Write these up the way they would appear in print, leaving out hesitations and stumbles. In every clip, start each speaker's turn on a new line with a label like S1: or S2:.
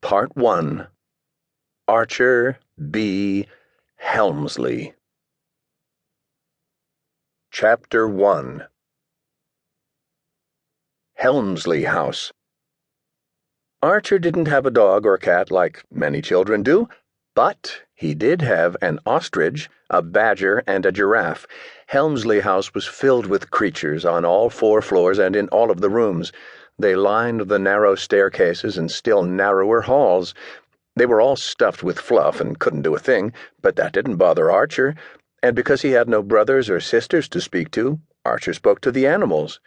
S1: Part 1. Archer B. Helmsley. Chapter 1. Helmsley House. Archer didn't have a dog or cat like many children do, but he did have an ostrich, a badger, and a giraffe. Helmsley House was filled with creatures on all 4 floors and in all of the rooms. They lined the narrow staircases and still narrower halls. They were all stuffed with fluff and couldn't do a thing, but that didn't bother Archer, and because he had no brothers or sisters to speak to, Archer spoke to the animals.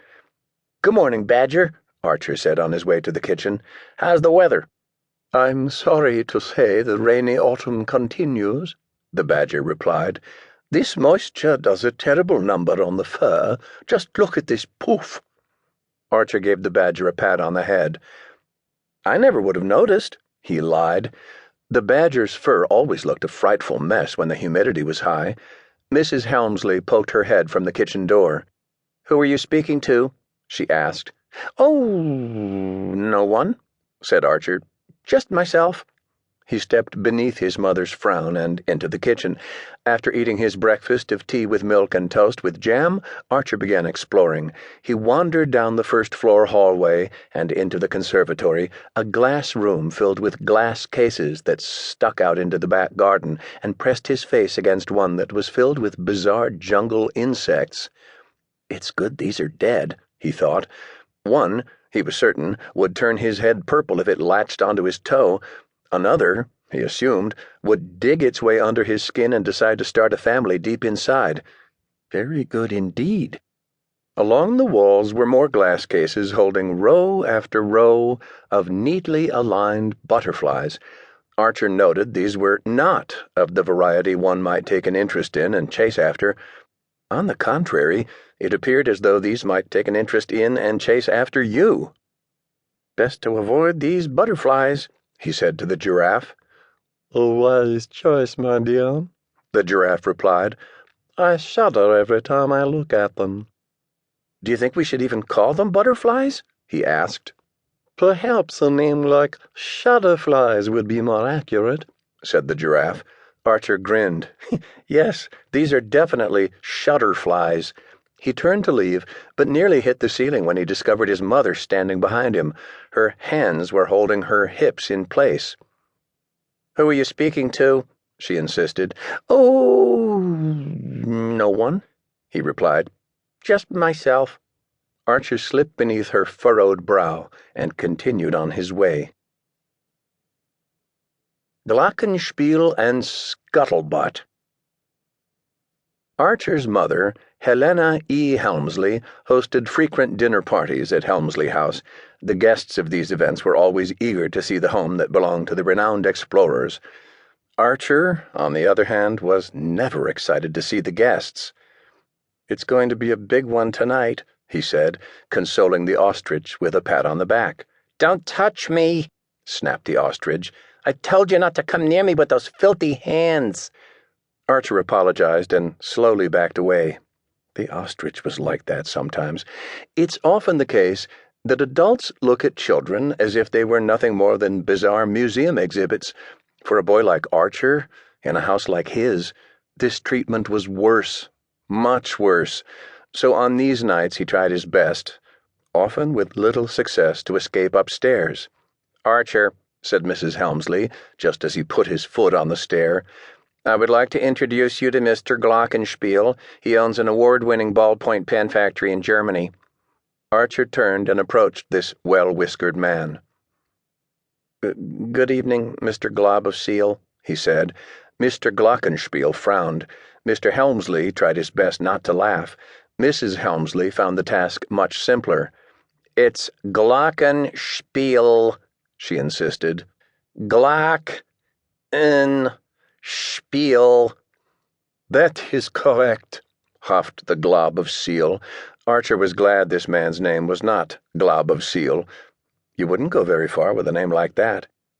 S1: "Good morning, Badger," Archer said on his way to the kitchen. "How's the weather?" "I'm sorry to say the rainy autumn continues," the Badger replied. "This moisture does a terrible number on the fur. Just look at this poof." Archer gave the Badger a pat on the head. "I never would have noticed," he lied. The Badger's fur always looked a frightful mess when the humidity was high. Mrs. Helmsley poked her head from the kitchen door. "Who are you speaking to?" she asked. "Oh, no one," said Archer. "Just myself." He stepped beneath his mother's frown and into the kitchen. After eating his breakfast of tea with milk and toast with jam, Archer began exploring. He wandered down the first-floor hallway and into the conservatory, a glass room filled with glass cases that stuck out into the back garden, and pressed his face against one that was filled with bizarre jungle insects. "It's good these are dead," he thought. One, he was certain, would turn his head purple if it latched onto his toe. Another, he assumed, would dig its way under his skin and decide to start a family deep inside. Very good indeed. Along the walls were more glass cases holding row after row of neatly aligned butterflies. Archer noted these were not of the variety one might take an interest in and chase after. On the contrary, it appeared as though these might take an interest in and chase after you. "Best to avoid these butterflies," he said to the giraffe. "A wise choice, my dear," the giraffe replied. "I shudder every time I look at them." "Do you think we should even call them butterflies?" he asked. "Perhaps a name like shudderflies would be more accurate," said the giraffe. Archer grinned. "Yes, these are definitely shudderflies." He turned to leave, but nearly hit the ceiling when he discovered his mother standing behind him. Her hands were holding her hips in place. "Who are you speaking to?" she insisted. "Oh, no one," he replied. "Just myself." Archer slipped beneath her furrowed brow and continued on his way. Glockenspiel and Scuttlebutt. Archer's mother, Helena E. Helmsley, hosted frequent dinner parties at Helmsley House. The guests of these events were always eager to see the home that belonged to the renowned explorers. Archer, on the other hand, was never excited to see the guests. "It's going to be a big one tonight," he said, consoling the ostrich with a pat on the back. "Don't touch me," snapped the ostrich. "I told you not to come near me with those filthy hands." Archer apologized and slowly backed away. The ostrich was like that sometimes. It's often the case that adults look at children as if they were nothing more than bizarre museum exhibits. For a boy like Archer, in a house like his, this treatment was worse, much worse. So on these nights he tried his best, often with little success, to escape upstairs. "Archer," said Mrs. Helmsley, just as he put his foot on the stair, "I would like to introduce you to Mr. Glockenspiel. He owns an award-winning ballpoint pen factory in Germany." Archer turned and approached this well-whiskered man. "Good evening, Mr. Glob of Seal," he said. Mr. Glockenspiel frowned. Mr. Helmsley tried his best not to laugh. Mrs. Helmsley found the task much simpler. "It's Glockenspiel," she insisted. Glockenspiel. "That is correct," huffed the Glob of Seal. Archer was glad this man's name was not Glob of Seal. You wouldn't go very far with a name like that.